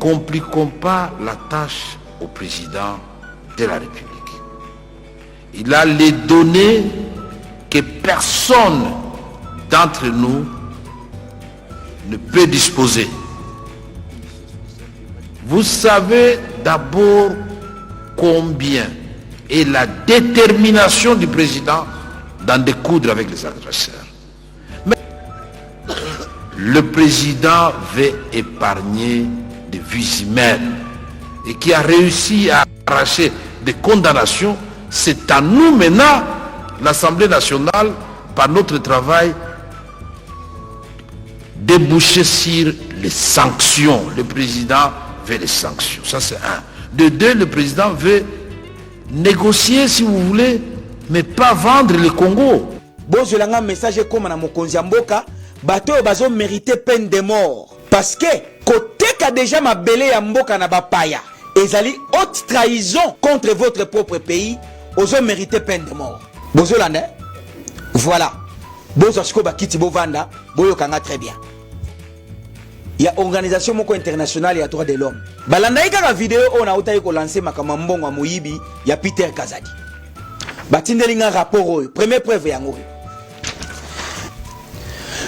compliquons pas la tâche au président de la République. Il a les données que personne d'entre nous ne peut disposer. Vous savez d'abord combien est la détermination du président d'en découdre avec les adversaires. Mais le président veut épargner des vies humaines et qui a réussi à arracher des condamnations. C'est à nous maintenant, l'Assemblée nationale, par notre travail, déboucher sur les sanctions. Le président veut les sanctions. Ça, c'est un. De deux, le président veut négocier, si vous voulez, mais pas vendre le Congo. Bon, je l'ai un message comme à Mokonzi Mboka, bateau bazo mérité peine de mort. Parce que, côté qu'a déjà ma belé ya Mboka na bapaya, ezali haute trahison contre votre propre pays, ozo mérité peine de mort. Bozo l'année? Voilà. Bozo asko bakiti bovanda, boyo kanga très bien. Il y a organisation moko internationale ya droit de l'homme. Balanda ika vidéo on a utayi ko lancer makamambongo moyibi ya Peter Kazadi. Batindelinga rapport première preuve yango.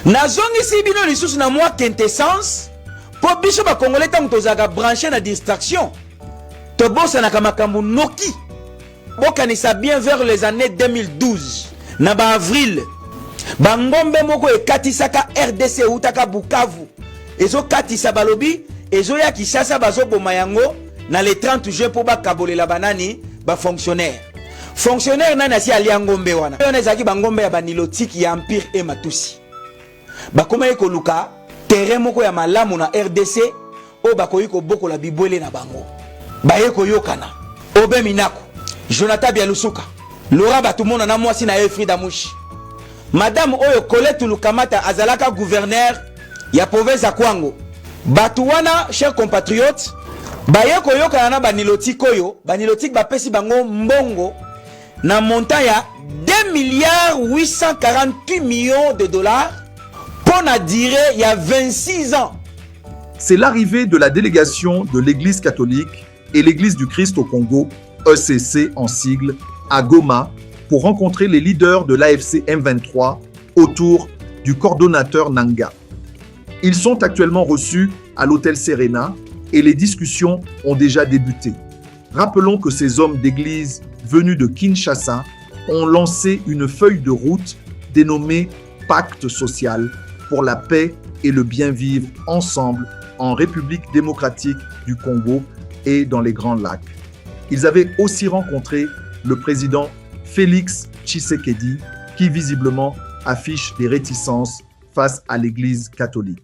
Nazongi si bino lisusu na moi quintessence po biso ba congolais tant tozaka branché na distraction. To bossa na kamakambu noki. Bokanisa bien vers les années 2012 na ba avril. Bangombe moko ekatisaka RDC utaka Bukavu. Ezo katisa balobi ezo ya Kishasa bazo boma yango na le 30 juin pour ba kabolela banani ba fonctionnaire. Fonctionnaire nana si ali ngombe wana. Yo nezaki bangombe ya banilotiki ya Empire et Matusi. Bakoma eko luka terrain moko ya malamu na RDC o bakoyi ko boko la bibwele na bango. Bayeko yokana. Obe Minako, Jonathan Bialusuka, Laura Batumona na mwasi na Frida Mushi. Madame Oyo Colette Lukamata azalaka gouverneur ya province ya Kwango. Batuwana, chers compatriotes, bayeko yokana na banilotiki oyo, banilotiki bapesi bango mbongo na montant ya 2 milliards 848 millions de dollars pour la durée il y a 26 ans. C'est l'arrivée de la délégation de l'Église catholique et l'Église du Christ au Congo, ECC en sigle, à Goma, pour rencontrer les leaders de l'AFC M23 autour du coordonnateur Nanga. Ils sont actuellement reçus à l'hôtel Serena et les discussions ont déjà débuté. Rappelons que ces hommes d'église venus de Kinshasa ont lancé une feuille de route dénommée Pacte social pour la paix et le bien vivre ensemble en République démocratique du Congo et dans les Grands Lacs. Ils avaient aussi rencontré le président Félix Tshisekedi qui visiblement affiche des réticences face à l'Église catholique.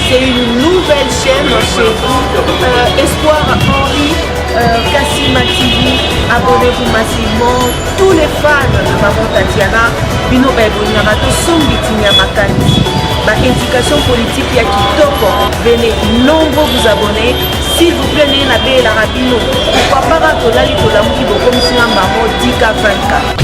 C'est une nouvelle chaîne chez vous, Espoir Henri, Kassima TV, abonnez-vous massivement, tous les fans de Maman Tatiana, Bino Bebonyamato, Sombitinia Makani, ma éducation politique ya Kitoko, venez nombreux vous abonner, s'il vous plaît, n'ayez la belle Arabino, pourquoi pas Tolali Tolamuki Bokom Singa Maman Dika 24.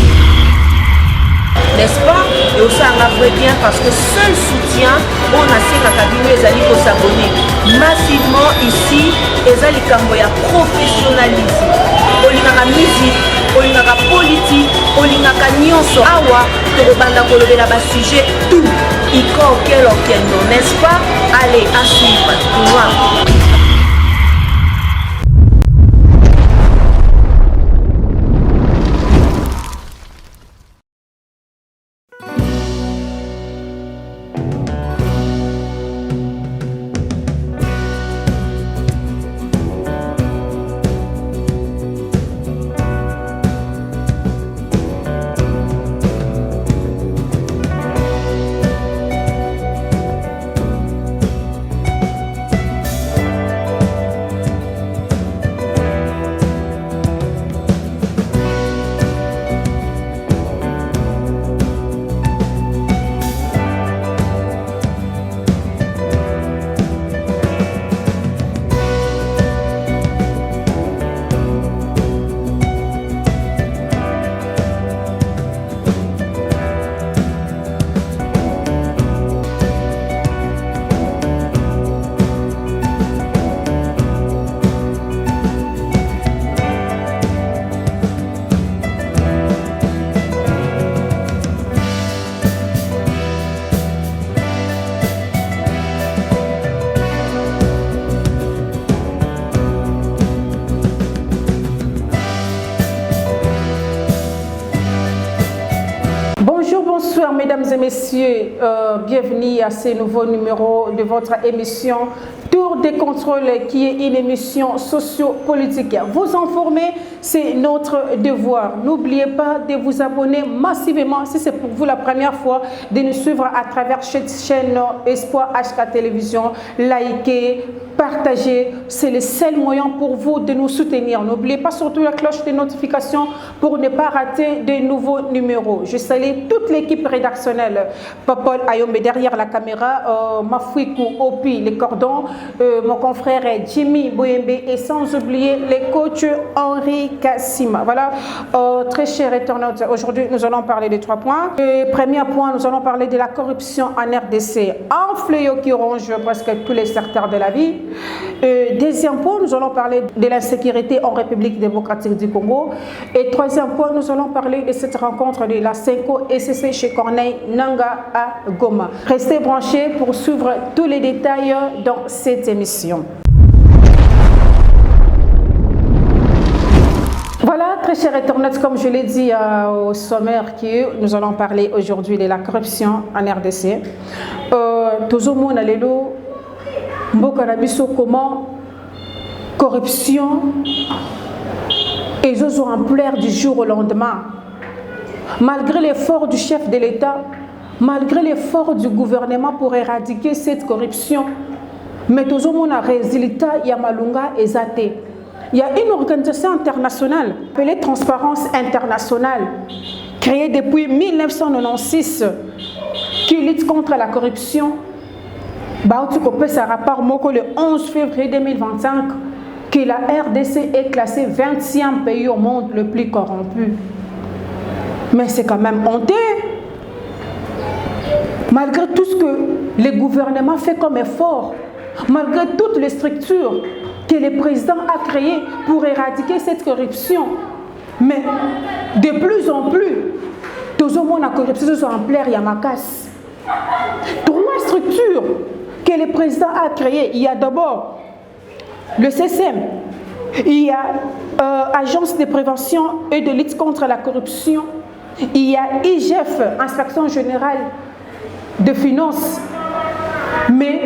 N'est-ce pas? Et aussi un vrai bien parce que seul soutien, on a ces cabinets les alliés pour s'abonner massivement ici, et les camboya professionnalisme. Olingaka musique, olingaka politique, olingaka nyonso awa, to banda kolobela ba sujet tout. Iko quel non, n'est-ce pas? Allez, à suivre. Wow. Bonsoir mesdames et messieurs, bienvenue à ce nouveau numéro de votre émission Tour des contrôles, qui est une émission socio-politique. Vous informer, c'est notre devoir. N'oubliez pas de vous abonner massivement si c'est pour vous la première fois, de nous suivre à travers cette chaîne Espoir HK Télévision. Likez, partagez, c'est le seul moyen pour vous de nous soutenir. N'oubliez pas surtout la cloche de notification pour ne pas rater de nouveaux numéros. Je salue toute l'équipe rédactionnelle. Papol Ayombe derrière la caméra, Mafouikou Opi, les cordons, mon confrère Jimmy Boyembe et sans oublier les coachs Henri Kassima. Voilà, très chers internautes, aujourd'hui nous allons parler de 3 points. Premier point, nous allons parler de la corruption en RDC, un fléau qui ronge presque tous les secteurs de la vie. Deuxième point, nous allons parler de l'insécurité en République démocratique du Congo. Et troisième point, nous allons parler de cette rencontre de la Senko SCC chez Corneille Nanga à Goma. Restez branchés pour suivre tous les détails dans cette émission. Voilà, très chers internautes, comme je l'ai dit au sommaire, nous allons parler aujourd'hui de la corruption en RDC. Toujours mon allélo, Mbokarabiso, comment corruption et ils ont ampleur du jour au lendemain. Malgré l'effort du chef de l'État, malgré l'effort du gouvernement pour éradiquer cette corruption, mais toujours mon résultat, il y a Malunga et Zate. Il y a une organisation internationale appelée Transparence Internationale, créée depuis 1996, qui lutte contre la corruption. Sa rapport le 11 février 2025 que la RDC est classée 20e pays au monde le plus corrompu. Mais c'est quand même honteux. Malgré tout ce que le gouvernement fait comme effort, malgré toutes les structures que le président a créées pour éradiquer cette corruption, mais de plus en plus, tout le monde a corruption sur ampleur Yamakas. 3 structures que le président a créées. Il y a d'abord le CCM, il y a Agence de prévention et de lutte contre la corruption, il y a IGF, Inspection générale de finances, mais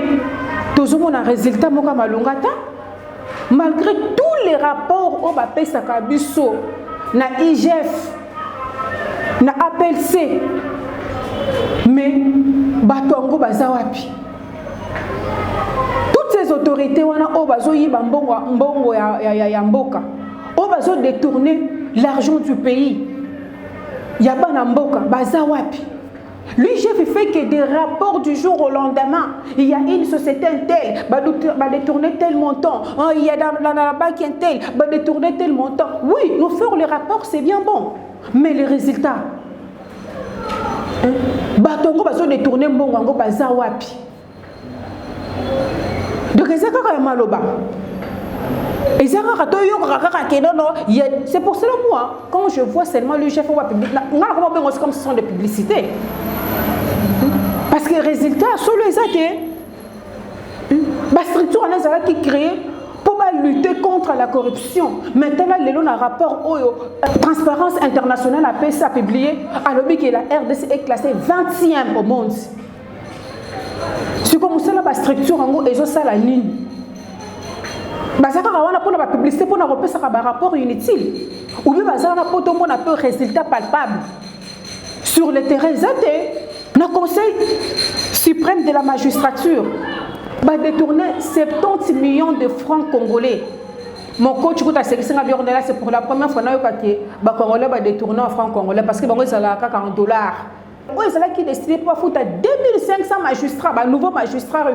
tout le monde a un résultat malgré tous les rapports au Bapé Sakabiso, na IGF, na APLC, mais Batongo Bazawapi. Toutes ces autorités ont détourné l'argent du pays. Lui, j'ai fait que des rapports du jour au lendemain. Il y a une société telle, va détourner tel montant. Il y a dans la banque telle, va détourner tel montant. Oui, nous faisons les rapports, c'est bien bon. Mais les résultats, Batongo va détourner Mbongo Bazawapi. Donc, c'est pour cela moi, quand je vois seulement le chef c'est comme ce sont des publicités. Parce que les résultats sont les athées. La structure qui est créée pour lutter contre la corruption. Maintenant, le rapport Transparence Internationale a publié alors que la RDC est classée 20e au monde. C'est comme ça la structure et ça la ligne. Pour la publicité, pour un rapport inutile. Ou bien pour un résultat palpable. Sur le terrain, le Conseil suprême de la magistrature va détourner 70 millions de francs congolais. Mon coach, c'est pour la première fois que les Congolais vont détourner en francs congolais parce que c'est en dollars. C'est qui décidé pour foutre 2500 magistrats, nouveaux magistrats,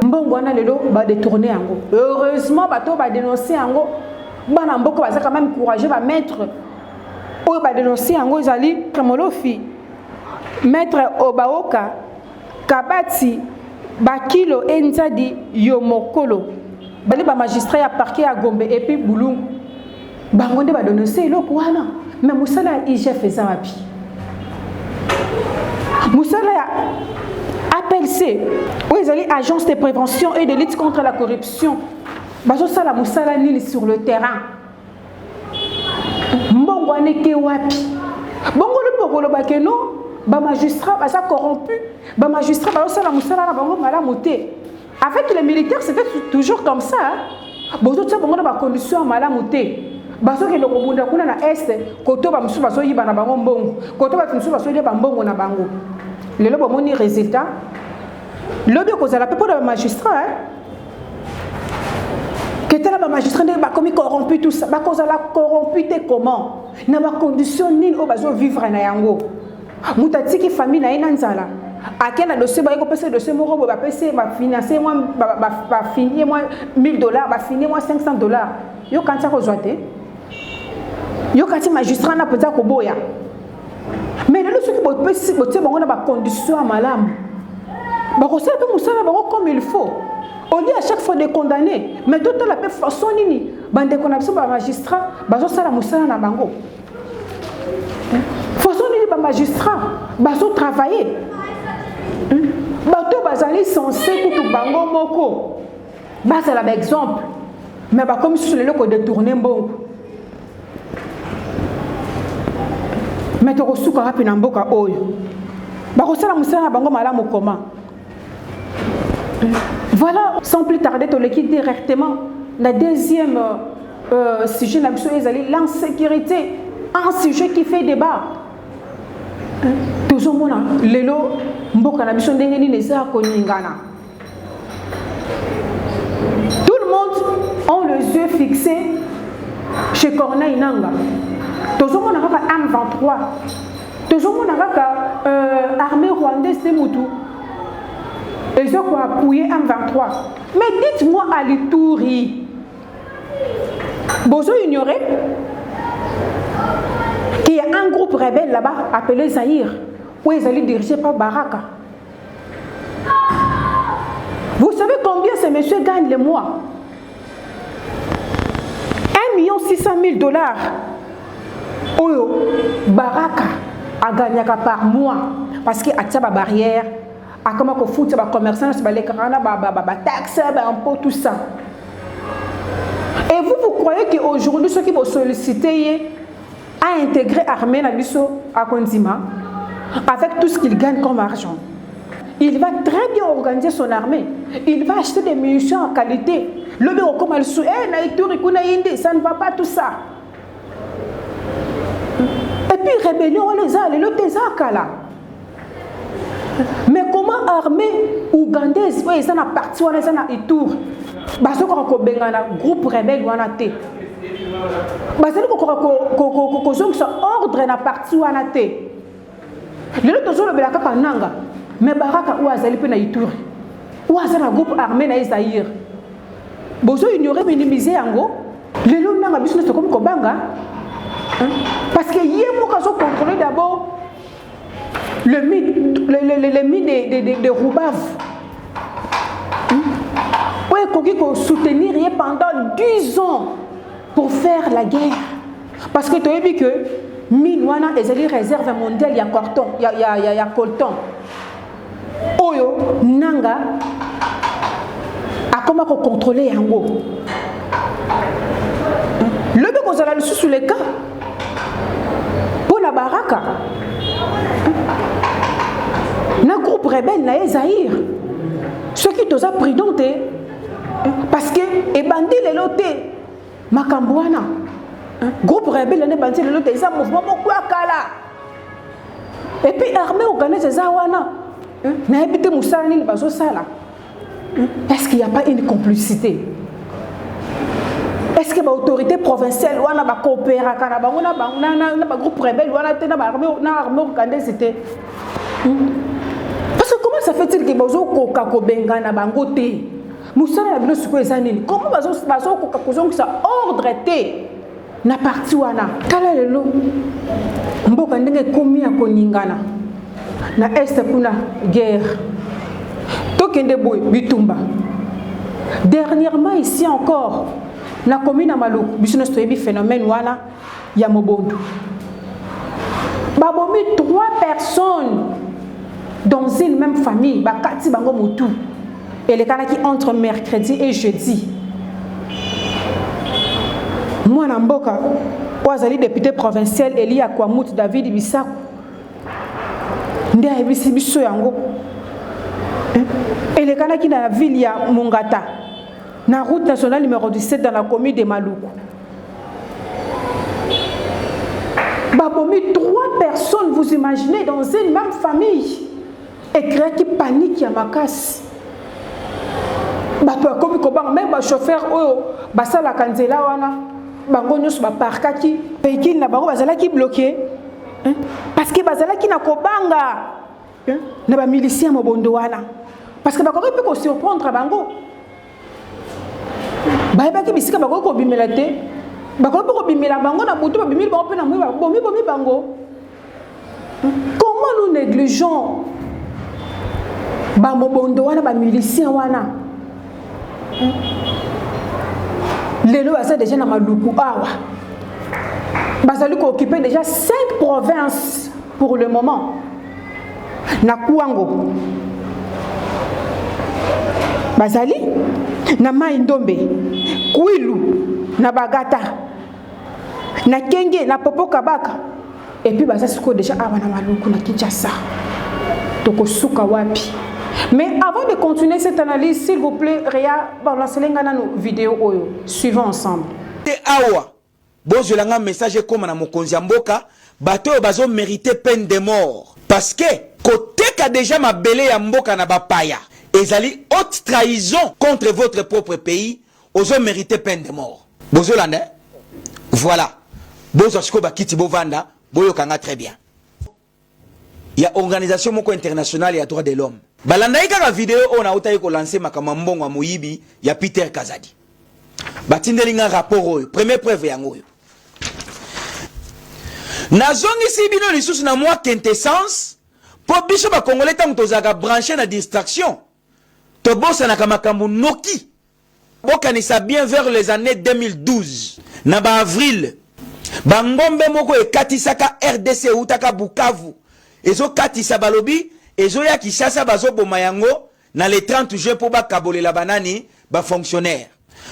va détourner. Heureusement, va dénoncer. Va quand même courageux, va mettre. Va dénoncer. Maître Obaoka, Kabati, Bakilo, Enzadi, Yomokolo. Les magistrats à parquet à Gombe et puis Boulou. Bangonde va dénoncer. Mais Moussala IGF fait ça. Moussala APLC, Agence de prévention et de lutte contre la corruption. Moussala Nil sur le terrain. Mbongwane ke wapi. Bongo le pokolo bakeno, magistrat baza corrompu, magistrat bazosala mosala na bango malamu te. Avec les militaires c'était toujours comme ça. Bozotia bango na bacondition malamu te. Bazokende kobunda kuna na este koto bamusu bazoyiba na bango mbongo, koto bamusu bazoyiba mbongo na bango. Lelo bomoni résultat lobi kozala pe pour le magistrat que tel ba magistrat ne ba commis corrompu tout ça ba kozala corrompu te comment na ba condition nini o bazo vivre na yango mutatiki famille na ina nzala akena dossier ba ko pesa dossier moko ba pesa ba financer moi ba finir moi $1000 ba finir moi $500 yo kanta ko zoate yo kati magistrat na peza ko boya mais le soki bo pesa bo tie bango na ba condition malamu ba ko sala pe musala bango comme il faut. Au lieu à chaque fois de condamner, mais tout la façon nini, bande condamnation par magistrat, bazo sala musala na bango. Façon nini par magistrat, bazo travailler. Bato bazali censé tout bango moko. Basa la exemple. Mais ba comme sur le loko détourner mbongo. Mais to kosuka rapi na mboka oyo. Ba ko sala musala na bango malamu comment? Voilà, sans plus tarder, tu l'équipe directement. Le deuxième sujet, l'insécurité, un sujet qui fait débat. Tout le monde, lelo, mboka na biso ndenge nini eza koningana. Tout le monde a les yeux fixés chez Corneille Nangaa. Tout le monde a M23. Tout le monde a armée rwandaise de Moutou. Ils ont appuyé M23. Mais dites-moi à l'Itouri, vous ignorez qu'il y a un groupe rebelle là-bas appelé Zaïre, où ils allaient diriger par Baraka. Vous savez combien ce monsieur gagne le mois? $1,600,000. Oyo, Baraka a gagné par mois parce qu'il y a une barrière. À comment qu'on fout les commerçants, les taxes, les impôts, tout ça. Et vous croyez qu'aujourd'hui, ceux qui vont solliciter à intégrer l'armée à Kondima, avec tout ce qu'il gagne comme argent, il va très bien organiser son armée. Il va acheter des munitions en qualité. Le bureau comme elle sou, ça ne va pas tout ça. Et puis, rébellion, on les a, les lots des là. Mais comment armée ougandaise, ils sont parti, ils sont à Itour. Parce que le groupe rebelle, ils ont été. Parce que le ordre na parti, ils ont été. Les autres sont le Nanga. Mais Baraka, où est-ce qu'ils sont à Itour? Où est-ce un groupe armé na Zaïre? Bozo ignorer, minimiser Ango. Les autres Nanga, ils sont comme Kobanga. Parce que hier, ils ont contrôlé d'abord. Le mythe de Roubav. Oui, il faut soutenir pendant 10 ans pour faire la guerre. Parce que tu as vu que Minwana est les réserves mondiales, il y a Colton, il y a Colton. Oyo, Nanga, a comment contrôler Yango. Le bec aux alal sous les cas. Pour la baraka. Na groupe rebelle na Zaïre. Ceux qui t'ont pris donc parce que et bandit les lotés Makambouana. Groupe rebelle les bandit les lotés ça mouvement beaucoup akala. Et puis armée organisée zawana. Na habité Moussani bazo sala. Est-ce qu'il n'y a pas une complicité? Est-ce que l'autorité provinciale ou la coopération na groupe rebelle ou la armée organisée? Parce que comment ça fait-il que bazo koka ko benga na bangote musala bino siko ezanini comment bazo koka kozonga ça ordre té na parti wana kala lelo mboka ndenge komi ya koningana na est kuna guerre tokende boy bitumba dernièrement ici encore na commune Maluku biso stoyebi phénomène wana ya mobondo babomi 3 personnes dans une même famille, bakati bango mutu. Et les cas qui entre mercredi et jeudi. Moi Namboka, Ouazali député provincial Elia Kwamout David Bissakou. nde ayebisi biso yango. Elekanaki na la ville ya Mongata, na route nationale numéro 17 dans la commune de Maluku. Babomi 3 personnes, vous imaginez, dans une même famille. Et créer qui panique à ma casse. Même le chauffeur, la kanzela wana, bango nyos ba parkaki, véhicule na bango bazala ki bloqué. Parce que bazala ki na kobanga. Na ba milicien mobondo wana. Parce que bakoko peut ko surprendre bango. Ba ba ki bisika bango ko bimela te. Bakoko ko bimela bango na butu ba bimila bango pe na mwi bomi bango. Comment nous négligeons ba mobondo wana ba milicien wana? Lelo asa déjà na Maluku awa. Bazali ko occuper déjà 5 provinces pour le moment. Na Kouango. Bazali na Mai-Ndombe, Kwilu, na Bagata, na Kenge, na Popo Kabaka. Et puis bazali ko déjà awa na Maluku na Kinshasa. Toko suka wapi. Mais avant de continuer cette analyse, s'il vous plaît, Réa, balancez nos vidéos, suivons ensemble. Awa, bon, je l'ai un message comme à mon konziamboka, bateau bazo mérité peine de mort. Parce que, côté qu'a déjà ma belé ya mboka na bapaya, et ali haute trahison contre votre propre pays, ozo mérité peine de mort. Bozo l'année, voilà. Bozo asko bakiti bovanda, boyo kanga très bien. Il y a organisation moko internationale et droits de l'homme. Balandaika la vidéo on a utayi ko lancer makamambongo wa Moyibi ya Peter Kazadi. Batindelinga rapport oyo, première preuve yango oyo. Nazongi si bino lisusu na moi quintessence po biso ba congolais tango tozaka branché na distraction. To bossa na kamakambu noki. Bokanisa bien vers les années 2012 na ba avril. Bangombe moko ekatisaka RDC utaka Bukavu. Ezo katisa balobi ezo ya Kishasa bazo bomayango na le 30 juin pour ba kabole la banani ba fonctionnaire.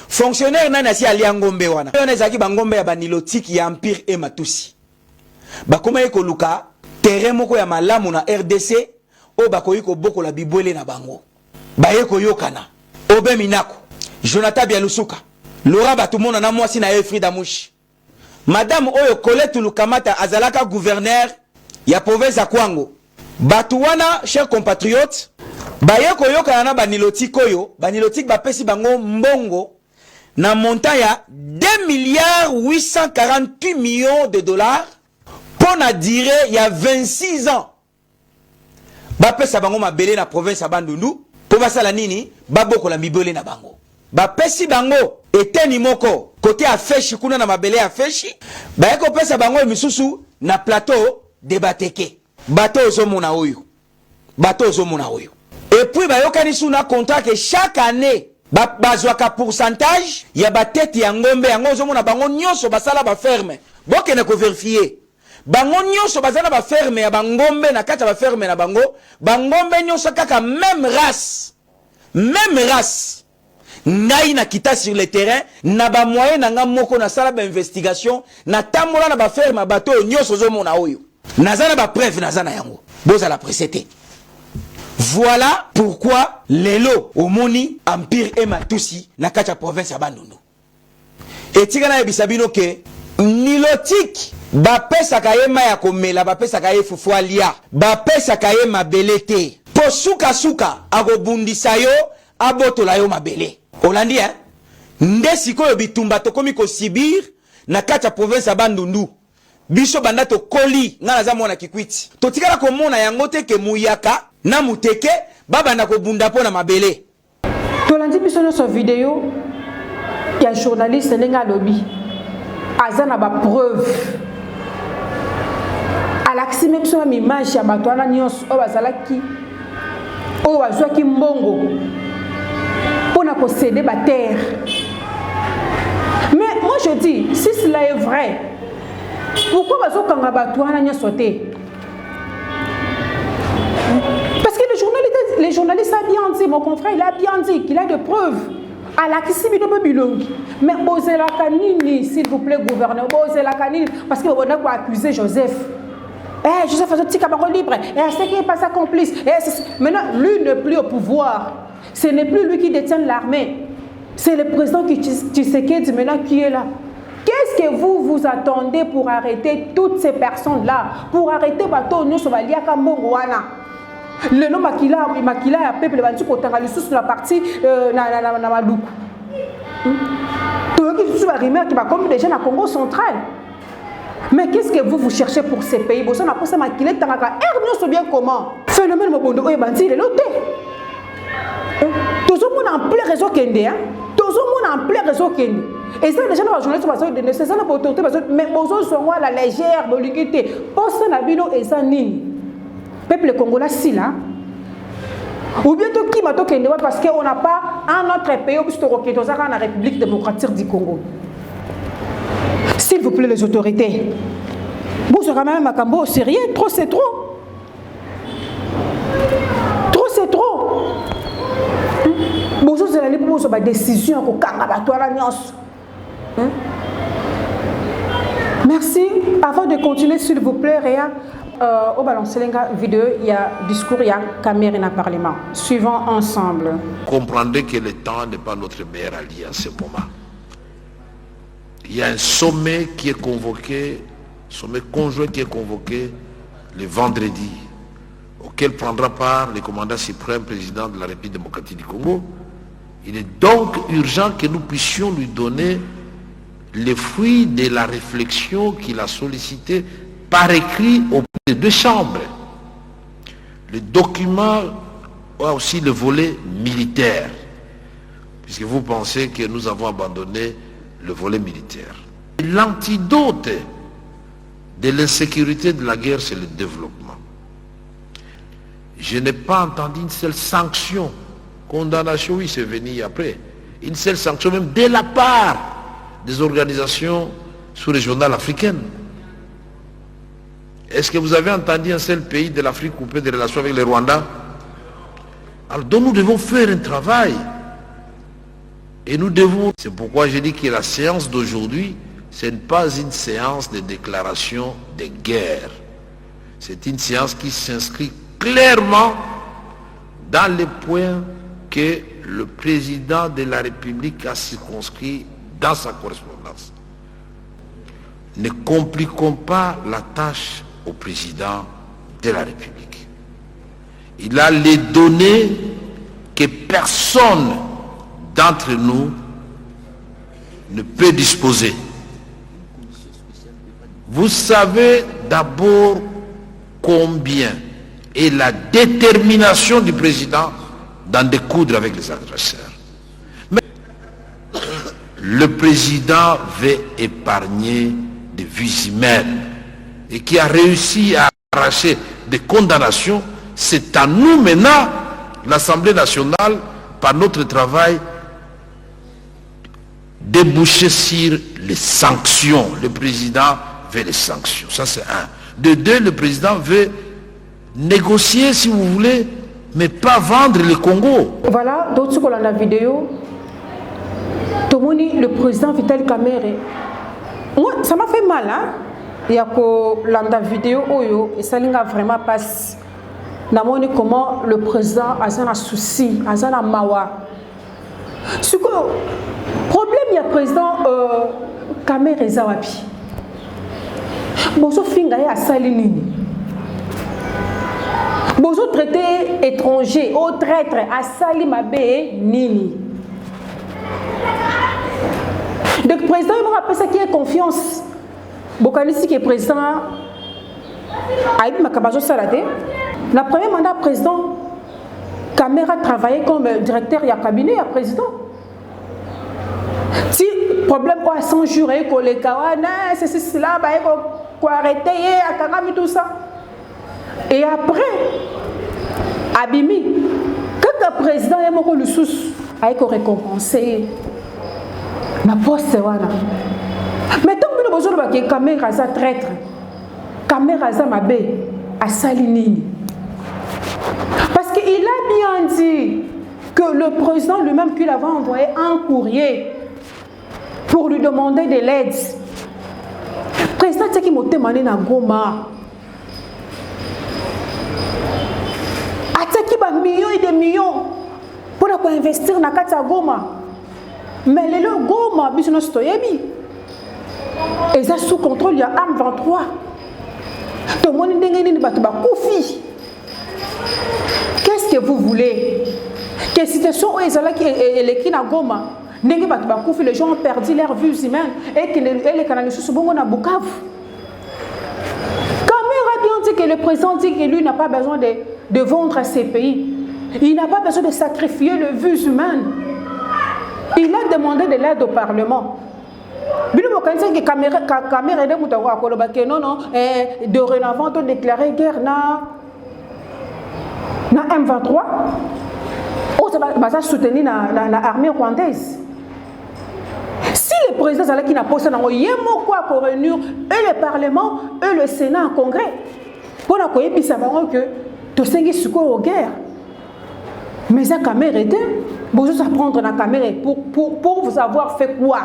Fonctionnaire nana si ali ngombe wana. Yon ezaki bangombe ya banilotiki ya Empire et Matusi. Ba koma eko luka terrain moko ya malamu na RDC o bakoyi ko boko la bibwele na bango. Ba yeko yokana. Obe Minako, Jonathan Bialusuka, Laura Batumona na mwasi na Frida Mushi. Madame Oyo Colette Lukamata azalaka gouverneur ya province ya Kwango. Batuwana, chers compatriotes, bayeko yoka na banilotik oyo, banilotik bapesi bango mbongo na montant ya 2,848 millions de dollars pour na durée ya 26 ans. Bapesa bango mabele na province ya Bandundu, pour basala nini, baboko la mibele na bango. Bapesi bango eteni moko, côté à Feshi kuna na mabele à Feshi, bayeko pesa bango misusu na plateau de Bateke. Bateau zomona oyo. Bateau zomona oyo. Et puis bayokani suna contrat que chaque année bazwaka pourcentage ya batete ya ngombe yango zomona bango nyonso basala ba ferme. Bokene ko vérifier. Bango nyonso bazala ba ferme ya bangombe na kata ba ferme na bango, bangombe nyonso kaka même race. Même race. Ngai na kita sur le terrain na ba moyen na nga moko na sala ba investigation na tamola na ba ferme bateau nyonso zomona oyo. Nazana ba preuve nazana yango. Boza la précédé. Voilà pourquoi lelo omoni Empire et Matusi na kacha province ya Bandundu. Et tigana ebisabino ke nilotik ba pesa kayema ya komela ba pesa kaye fufu alia ba pesa kaye mabelete. Po suka suka agobundisa yo abotola yo mabele. Olandi hein? Ndesi ko bitumba to komi ko Sibir na kacha province ya Bandundu. Biso banda to koli ngana za mona kikwiti. To tikala ko mona yango te ke muyaka na muteke baba na ko bunda pona mabele. Tolandi biso no so vidéo ya journaliste nenga lobby. Azana ba preuve. Alaxi même so ma image ya bato ana nyonso o bazalaki o wazwaki mbongo pona ko céder ba terre. Mais moi je dis si cela est vrai, pourquoi bazokanga bato ana nyonso te? Parce que les journalistes a bien dit, mon confrère, il a bien dit qu'il a de preuves. À la mais osez la canine, s'il vous plaît, gouverneur, osez la canine, parce que on a quoi accuser Joseph. Joseph Azoti Kabako libre, c'est qui n'est pas sa complice. Maintenant, lui n'est plus au pouvoir. Ce n'est plus lui qui détient l'armée. C'est le président Tshisekedi maintenant qui est là. Qu'est-ce que vous attendez pour arrêter toutes ces personnes-là? Pour arrêter bateau nous sur Balia Kambongwana. Le nom Makila a peuple bantu kotanga lisusu la partie na Maluku. Tout qui sous la rumeur qui va comme déjà na Congo central. Mais qu'est-ce que vous cherchez pour ces pays? Bon ça n'a pas ça Makila tangaka nous bien comment? Phénomène mobondo oye banti le loté. Tout le monde en plein réseau kende hein. Tout le monde en plein réseau kende. Et ça déjà les journalistes parce que c'est ça la autorité parce que mais bozo sont la légère bolingité. Pour ça na bino et ça nini. Peuple congolais si là ou bien tout qui m'a toqué parce qu'on n'a pas un autre pays qui est la République démocratique du Congo. S'il vous plaît les autorités, vous serez même à Cambo sérieux, trop c'est trop. Trop c'est trop. Bonjour, c'est la libre pour décision pour merci. Avant de continuer, s'il vous plaît, Réa. Au balance vidéo, il y a discours, il y a caméra dans le Parlement. Suivons ensemble. Comprendrez que le temps n'est pas notre meilleur allié en ce moment. Il y a un sommet qui est convoqué, sommet conjoint qui est convoqué le vendredi, auquel prendra part le commandant suprême président de la République démocratique du Congo. Il est donc urgent que nous puissions lui donner les fruits de la réflexion qu'il a sollicitée par écrit auprès des deux chambres. Le document a aussi le volet militaire, puisque vous pensez que nous avons abandonné le volet militaire. L'antidote de l'insécurité de la guerre, c'est le développement. Je n'ai pas entendu une seule sanction, condamnation, oui, c'est venu après, une seule sanction même de la part des organisations sous-régionales africaines. Est-ce que vous avez entendu un seul pays de l'Afrique couper des relations avec le Rwanda? Alors donc nous devons faire un travail. Et nous devons... C'est pourquoi je dis que la séance d'aujourd'hui, ce n'est pas une séance de déclaration de guerre. C'est une séance qui s'inscrit clairement dans les points que le président de la République a circonscrit dans sa correspondance. Ne compliquons pas la tâche au président de la République. Il a les données que personne d'entre nous ne peut disposer. Vous savez d'abord combien est la détermination du président d'en découdre avec les adversaires. Mais le président veut épargner des vies humaines et qui a réussi à arracher des condamnations. C'est à nous maintenant, l'Assemblée nationale, par notre travail, déboucher sur les sanctions. Le président veut les sanctions, ça c'est un. De deux, le président veut négocier, si vous voulez, mais pas vendre le Congo. Voilà, d'autres dans la vidéo, Tomoni, le président Vital Kamerhe. Moi, ça m'a fait mal, hein. Il y a que la vidéo, et ça n'a vraiment pas. Namoni comment le président a un souci, a un mawa. Ce que problème, il y a président Kamerhe Zawapi. Bonjour Fingaye à Salinini. Bonjour traité étranger, au traître à Salimabe Nini. Donc le président il me rappelle ça qui est confiance. Bokanisi qui est président Aïd Makabazo Salate. Le premier mandat président Kamerhe a travaillé comme directeur et cabinet à président. Si problème quoi 100 jours et que les kawana c'est cela bah quoi arrêter à Kagame tout ça. Et après Abimi quand le président est mort le sous a été récompensé ma poste voilà. Mais tant que nous besoin de Kamerhe za traître Kamerhe za mabe à Salinini. Parce qu'il a bien dit que le président lui-même qu'il avait envoyé un courrier pour lui demander de l'aide. Le président qui m'a demandé dans Goma. ba millions et des millions pour investir na kati ya Goma. Mais lelo Goma biso no stoyebi. Et ça sous contrôle il y a arme 23. Tout le monde ndenge nini bato ba kufi. Qu'est-ce que vous voulez? Quelle situation où ils allaient électer na Goma? Ndenge bato ba kufi, les gens ont perdu leurs vues humaines et que les canaux sous bongo na Bukavu. Que le président dit que lui n'a pas besoin de vendre ses pays. Il n'a pas besoin de sacrifier les vues humaines. Il a demandé de l'aide au Parlement. Dorénavant, on a déclaré guerre na M23. On a soutenu l'armée rwandaise. Si le président qui n'a pas ça, il y a quoi pour réunir et le Parlement et le Sénat en Congrès. Pour la cohésion, ça va que tu sais ce qu'on est guerre. Mais la caméra était, vous allez prendre la caméra pour vous avoir fait quoi?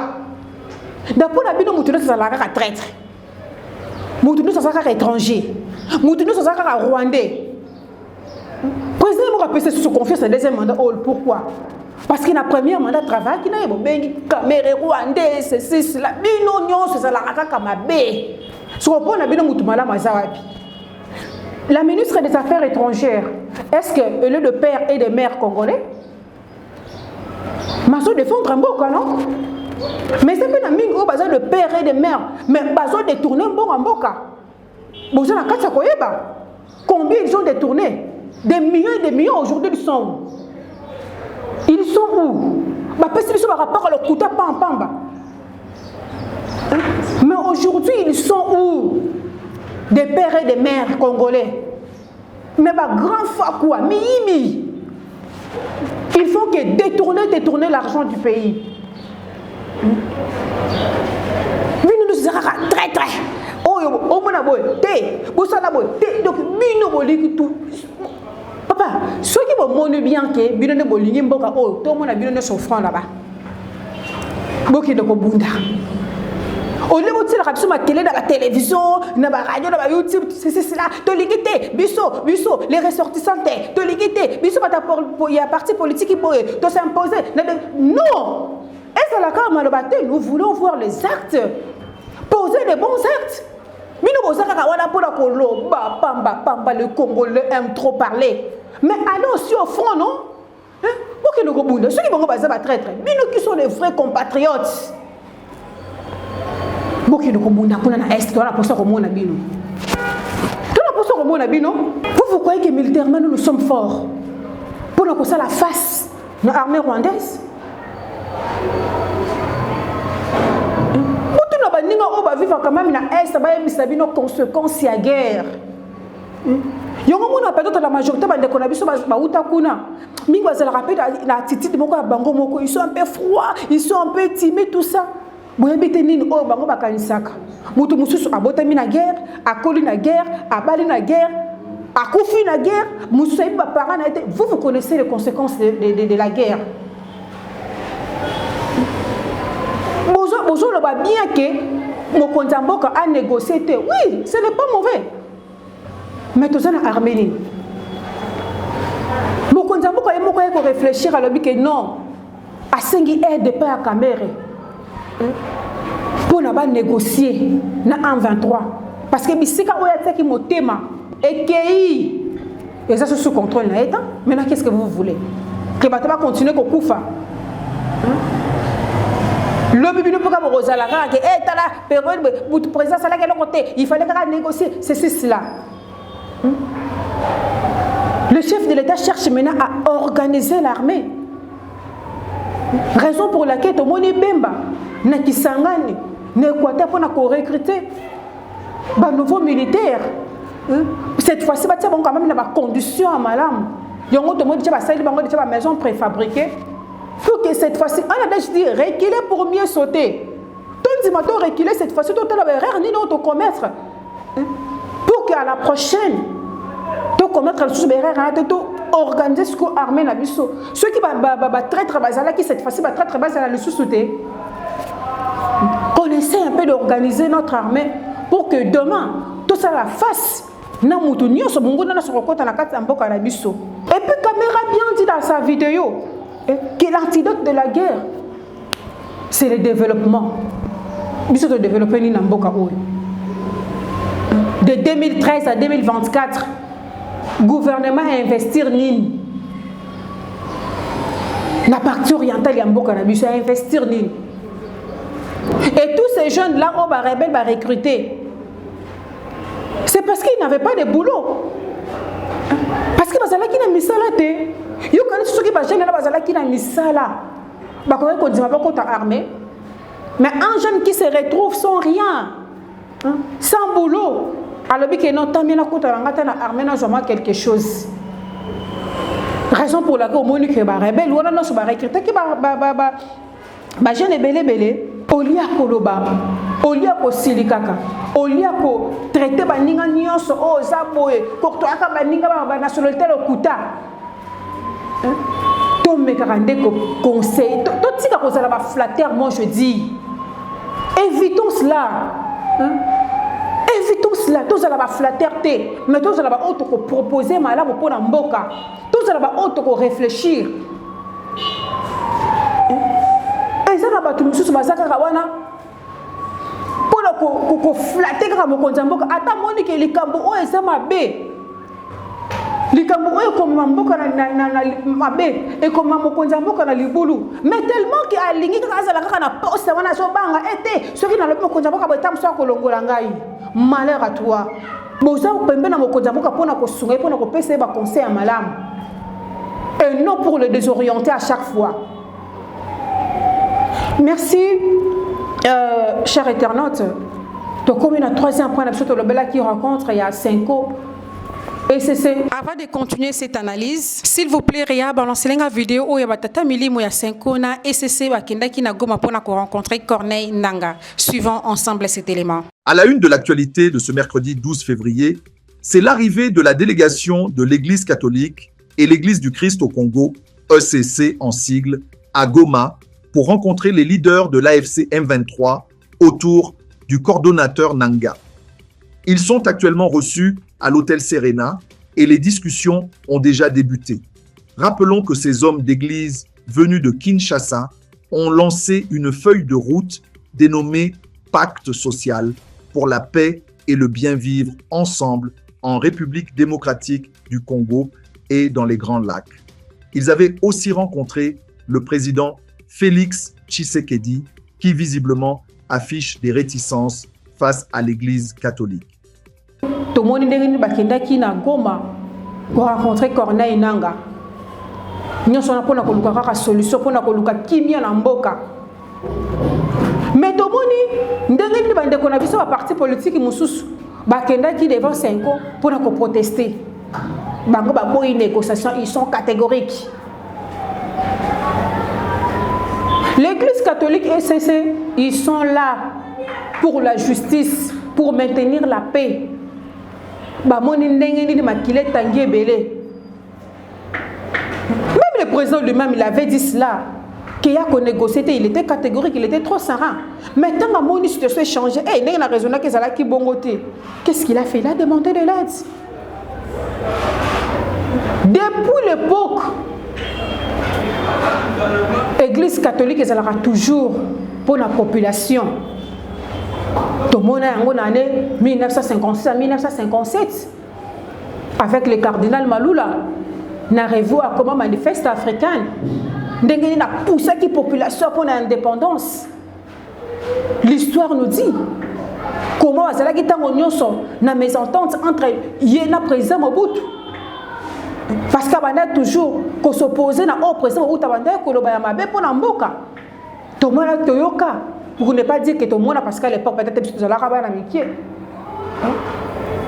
D'abord, la bino moutoune ça sera traître. Moutoune ça sera étranger. Moutoune ça sera rwandais. Président m'a rappelé sous confiance le deuxième mandat. Pourquoi? Parce qu'il a un premier mandat de travail qui n'a pas de caméra rwandais, c'est cela. Bino nyon c'est ça la kamabe. Sur le point la bino moutoune la mazawapi. La ministre des Affaires étrangères, est-ce que le père et de mères congolais? Maso défendre un bon non? Mais c'est pas une au bazar de père et de mère, mais bazo détourner un bon en boca. Vous avez la carte koyeba. Combien ils ont détourné? Des millions et des millions aujourd'hui ils sont où? Ils sont où? Bah parce qu'ils sont par rapport à le couteau pamba. Mais aujourd'hui ils sont où? Des pères et des mères congolais. Mais bah grand fois quoi? Mi. Il faut que détourner l'argent du pays. Nous sommes très très. Oh mon aboy, donc bino boli tout. Papa, ceux qui vont monter bien que bino ne boli mboka oh tout le monde a bino ne souffrant là-bas. Boki de kobunda. Au lieu de dire que ma télé dans la télévision, dans la radio, dans la YouTube, c'est cela. De l'égalité, biso, les ressortissants, de l'égalité, biso, il y a un parti politique qui peut s'imposer. Non! Et c'est la carte de nous voulons voir les actes, poser les bons actes. Mais nous avons le Congo aime trop parler. Mais allez aussi au front, non? Ceux qui vont se traître, mais nous qui sont les vrais compatriotes. Vous croyez que militairement nous sommes forts pour nous la face de l'armée rwandaise? On va vivre quand même dans l'Est, il y a conséquences à la guerre. La majorité ils sont un peu froids, ils sont un peu timides, tout ça. Vous habitez nini oh bango bakanisaka mutu mususu abotami na guerre akoli na guerre abali na guerre akufi na guerre mususu ba parents na été vous connaissez les conséquences de la guerre. Bonjour le ba bien que mon konza mboka a négocié oui ce n'est pas mauvais mais tout ça na Arménie mon konza mboka yemo ko réfléchir à l'objet que non a sengi aide de pas à caméra pour négocier en 23 parce que bisika oya qui motema et et ça sous contrôle na état maintenant qu'est-ce que vous voulez que bato va continuer ko kufa le bibi ne peut pas rozala que état là période pour président ça là quel côté il fallait qu'on négocier c'est cela. Le chef de l'état cherche maintenant à organiser l'armée, raison pour laquelle tout le monde est bemba na kisangani na Équateur pour recruter des nouveaux militaires. Cette fois-ci ba tia quand même na ba conditions à malam yongo to modi tia ba sali bango tia ba maison préfabriquée pour que cette fois-ci on a déjà dit reculer pour mieux sauter. Ton dimato reculer cette fois-ci tout la erreur ni notre commettre pour qu'à la prochaine to commettre le sous-erreur to organiser ce qu'on armée na biso ceux qui ba traître bazala qui cette fois-ci ba traître bazala le sous-sauter. On essaie un peu d'organiser notre armée pour que demain, tout ça la fasse. Et puis quand sa vidéo que l'antidote de la guerre, c'est le développement. Biso de développer ni namboka oyo. De 2013 à 2024, gouvernement a investir nini. La partie orientale yamboka na biso a investir nini. Et tous ces jeunes là on va rebelle va recruter. C'est parce qu'ils n'avaient pas de boulot. Parce que bazalaki na misala te. Yo kana soki ba jeune na bazalaki na misala. Ba ko ko dima ba ko ta armée. Mais un jeune qui se retrouve sans rien, sans boulot, alors que non, tant bien na armée n'a jamais quelque chose. Raison pour laquelle au monde que ba rebelle ou non so ba recruter qui ba jeune belé olia koloba, olia ko silikaka, olia ko traiter ba ninga nyonso o zaboye, ko to aka ba ninga ba nationalité lokuta. Tom me karande ko conseil, to tika ko zala ba flatteur moi je dis. Évitons cela. Évitons cela. Tous allons flatter, mais tous allons proposer malade pour n'amboka. Tous allons réfléchir. Et ça n'a pas tout le monde bazaka kawana. Pour flatter comme konzamboka. Ata moni ke likambo o ezama be. Likambo o comme mamboka na mabe et comme mamokonza mboka na libulu. Mais tellement que alingi kaza la kana poste wana so banga été ceux qui na le mokonza mboka ba tamso kolongola ngai. Malheur à toi. Boza pembe na mokonza mboka pona ko sunga pona ko pesa ba conseil à malam. Et non pour le désorienter à chaque fois. Merci cher internaute. Donc comme une troisième point absolument le bela qui rencontre il y a 5 ans. Et c'est avant de continuer cette analyse, s'il vous plaît, Ria, balancez la vidéo où il y a Tata Mili Moya 5 ans et c'est Wakenda qui n'a goma pour rencontrer Corneille Nanga. Suivons ensemble cet élément. À la une de l'actualité de ce mercredi 12 février, c'est l'arrivée de la délégation de l'Église catholique et l'Église du Christ au Congo, ECC en sigle, à Goma, pour rencontrer les leaders de l'AFC M23 autour du coordonnateur Nanga. Ils sont actuellement reçus à l'hôtel Serena et les discussions ont déjà débuté. Rappelons que ces hommes d'église venus de Kinshasa ont lancé une feuille de route dénommée Pacte social pour la paix et le bien vivre ensemble en République démocratique du Congo et dans les Grands Lacs. Ils avaient aussi rencontré le président Félix Tshisekedi qui visiblement affiche des réticences face à l'Église catholique. Tout le monde est na Goma pour rencontrer Corneille Nanga. Nous sommes là pour une solution, pour une kimia na mboka. Mais tout le monde est un parti politique qui devant 5 ans pour protester. Une négociation, ils sont catégoriques. L'Église catholique et ECC, ils sont là pour la justice, pour maintenir la paix. Même le président lui-même, il avait dit cela. Qu'il y a qu'on négocié, il était catégorique, il était trop serein. Mais tant que mon situation a changé, il y a raison qui qu'est-ce qu'il a fait? Il a demandé de l'aide. Depuis l'époque, l'Église catholique elle aura toujours pour la population. Tout le monde en année 1956 à 1957 avec le cardinal Malula n'a revu à comment manifeste africaine ndenge na poussé la population pour l'indépendance. L'histoire nous dit comment azala ki tango nyonso na mésentente entre yena président Mobutu parce qu'il y a toujours qu'on s'oppose au président Mobutu abanda koloba ya mabe pour na mboka to mona toyoka pour ne pas dire que tout le monde parce qu'à l'époque peut-être que nous allons avoir amitié.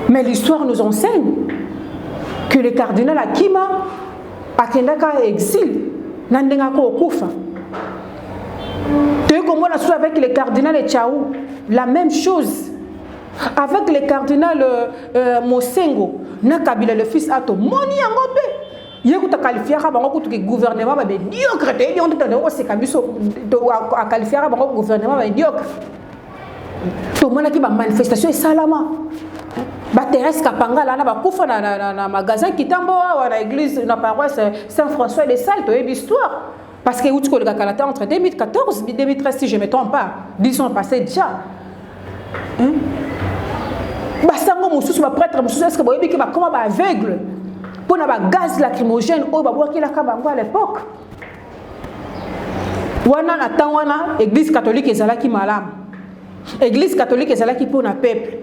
Mais l'histoire nous enseigne que le cardinal Akima akendaka exil nandengaka okufa. Tu comme on a su avec le cardinal Tchaou la même chose. Avec le cardinal Mosengo, Nakabila le fils Ato, moni yangope. Yekuta qualifier bango kutuki gouvernement médiocre te on tande o se kabiso a qualifier bango gouvernement médiocre. To mona ki ba manifestation salama. Thérèse Kapanga là na kufa na magasin Kitambo na église na paroisse Saint-François de Sales, tu as l'histoire parce que tu connais la entre 2014 et 2013 si je ne me trompe pas, 10 ans passés déjà. Basango mususu ba prêtre mususu est-ce que boyebi ki ba comment ba aveugle pour na ba gaz lacrymogène o ba boaki la kabango à l'époque. Wana na temps wana église catholique ezalaki malamu. Église catholique ezalaki pour na peuple.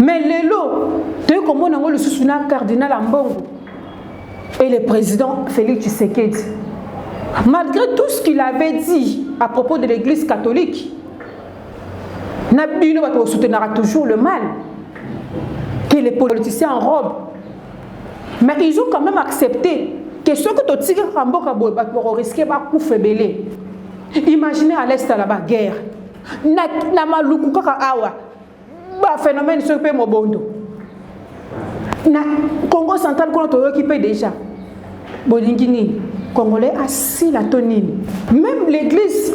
Mais lelo, tu es comme on a le sous-suna cardinal Ambongo et le président Félix Tshisekedi. Malgré tout ce qu'il avait dit à propos de l'église catholique, Nabino va soutenir toujours le mal, que les politiciens en robe. Mais ils ont quand même accepté que ceux que tu tires en boca vont risquer de se faire. Imaginez à l'est là-bas, guerre. Na maluku kaka awa. Ba phénomène sur pe mobondo. Na Congo central qu'on a occupé déjà. Bolingini, Congolais assis la tonine. Même l'église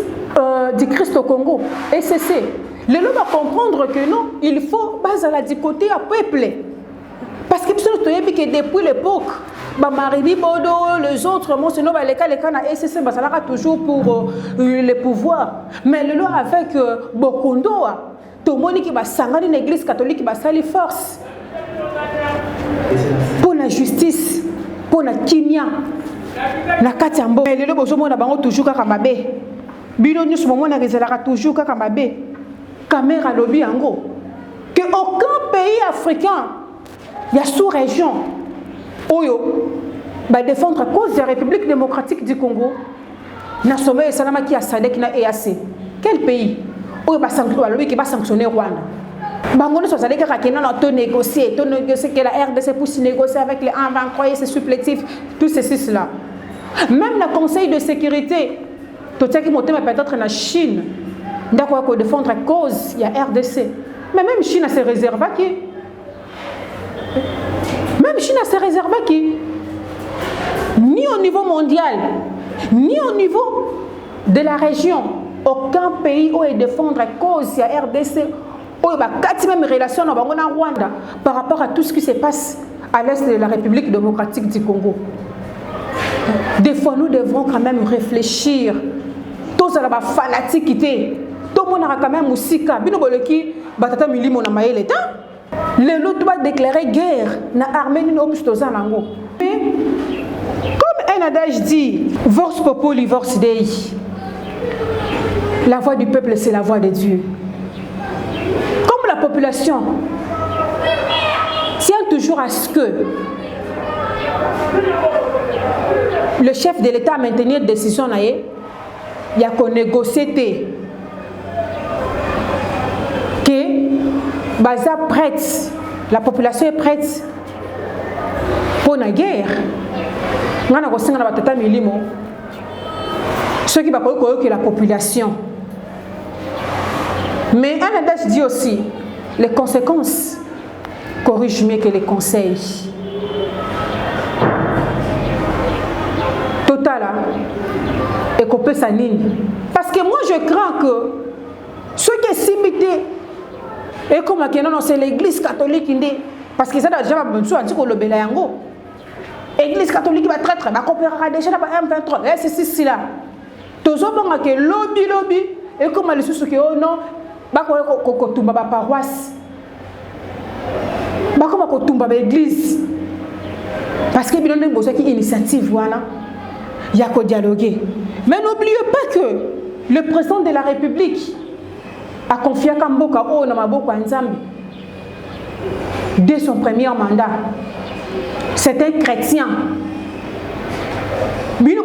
du Christ au Congo, ECC, les gens vont comprendre que non, il faut baser la côté à peuple. Parce que depuis l'époque, Maribi Bodo, les autres, moi, sinon, les cas na ECC, ça sera toujours pour le pouvoir. Mais le lot avec Bokondo, tout le monde qui va s'engager dans l'église catholique, qui va s'allier force pour la justice, pour la kimia, la katiambo. Mais le lot, besoin de toujours kamabe. Bino nous sommes toujours kamabe. Caméra lobby en gros. Que aucun pays africain, il y a sous-région, Oyo, va défendre à cause de la République démocratique du Congo. Na sommet et Salama qui a Sadek na EAC. Quel pays? Oyo va sanctionner, qui va sanctionner Rwanda. Bangono soit Sadek qui n'a pas négocié, que la RDC pour se négocier avec les 1-23 ses supplétifs, tout ceci là. Même le Conseil de sécurité, tout ça qui monte peut-être en Chine. D'accord, pour défendre la cause, il y a RDC. Mais même Chine a ses réserves qui. Même Chine a ses réserves qui. Ni au niveau mondial, ni au niveau de la région, aucun pays où défendre la cause, il y a RDC. Où il y a 4 mêmes relations en Rwanda par rapport à tout ce qui se passe à l'est de la République démocratique du Congo. Des fois, nous devrons quand même réfléchir. Tous à la fanatique. Tout le monde a quand même aussi batata milimo na maele ta le lot doit déclarer guerre na Arménie no bistoza nango. Mais comme un adage dit Vox populi vox dei, la voix du peuple c'est la voix de Dieu. Comme la population tient toujours à ce que le chef de l'État maintenir une décision naé, il y a qu'on négocier Baza prête, la population est prête pour la guerre. Ceux qui vont que la population. Mais un adage dit aussi, les conséquences corrigent mieux que les conseils. Total, et qu'on peut s'aligner. Parce que moi je crains que ceux qui sont imités, et comme c'est l'église catholique, parce que ça a déjà besoin de le Bélayango. L'église catholique va traître, va comprendre déjà la M23. C'est ceci là. Tout le monde a lobby, et comme les sous qui oh non, va qu'on ma paroisse, va qu'on tombe l'église. Parce qu'il y a une initiative, voilà. Il y a qu'à dialoguer. Mais n'oubliez pas que le président de la République a confié à Kamboka au Namaboko Nzambi dès son premier mandat. C'est un chrétien. Il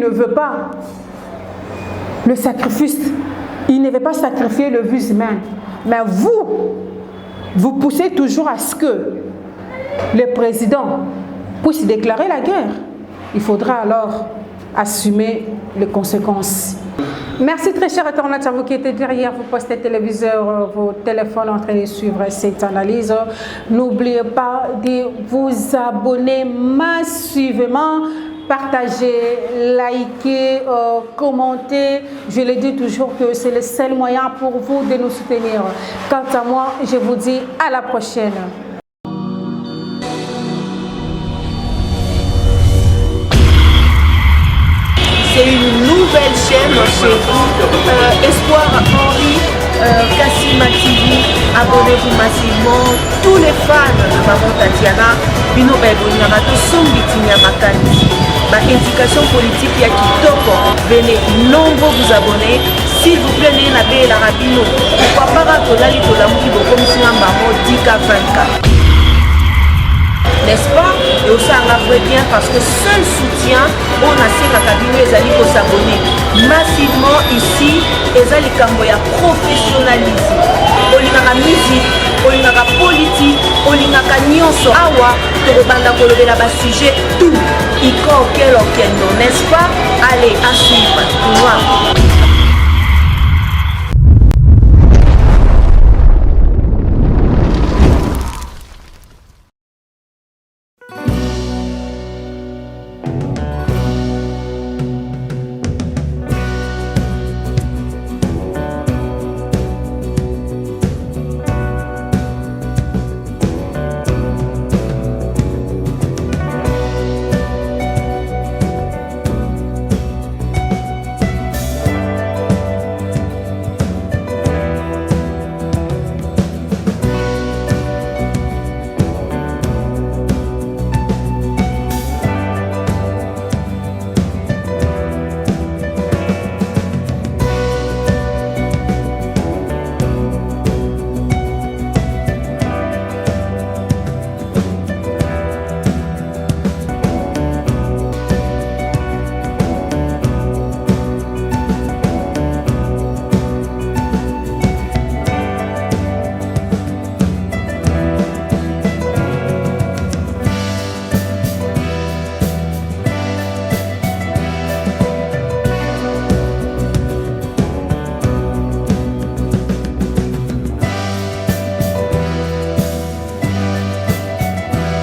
ne veut pas le sacrifice. Il ne veut pas sacrifier le vie humain. Mais vous poussez toujours à ce que le président puisse déclarer la guerre. Il faudra alors assumer les conséquences. Merci très chers internautes à vous qui étiez derrière vos postes téléviseurs, vos téléphones en train de suivre cette analyse. N'oubliez pas de vous abonner massivement partagez, likez, commentez. Je le dis toujours que c'est le seul moyen pour vous de nous soutenir. Quant à moi, je vous dis à la prochaine. C'est une nouvelle chaîne chez vous, Espoir Henri, Kassima TV. Abonnez-vous massivement. Tous les fans de Maman Tatiana, Bino Bebonama, Tosombitinia Makani, ma éducation politique ya Kitoko. Venez nombreux vous abonner. S'il vous plaît, n'ayez pas la rabino. Pourquoi pas Tolali Tolamuki comme si un maman 10K 24. N'est-ce pas? Et aussi on a vrai bien parce que seul soutien on a ces cabinets les alliés pour s'abonner massivement ici et les camboya professionnalisme. Olingaka musique, olingaka politique, olingaka nyonso awa tokobanda kolobela ba sujet tout. Iko auquel non, n'est-ce pas? Allez à suivre.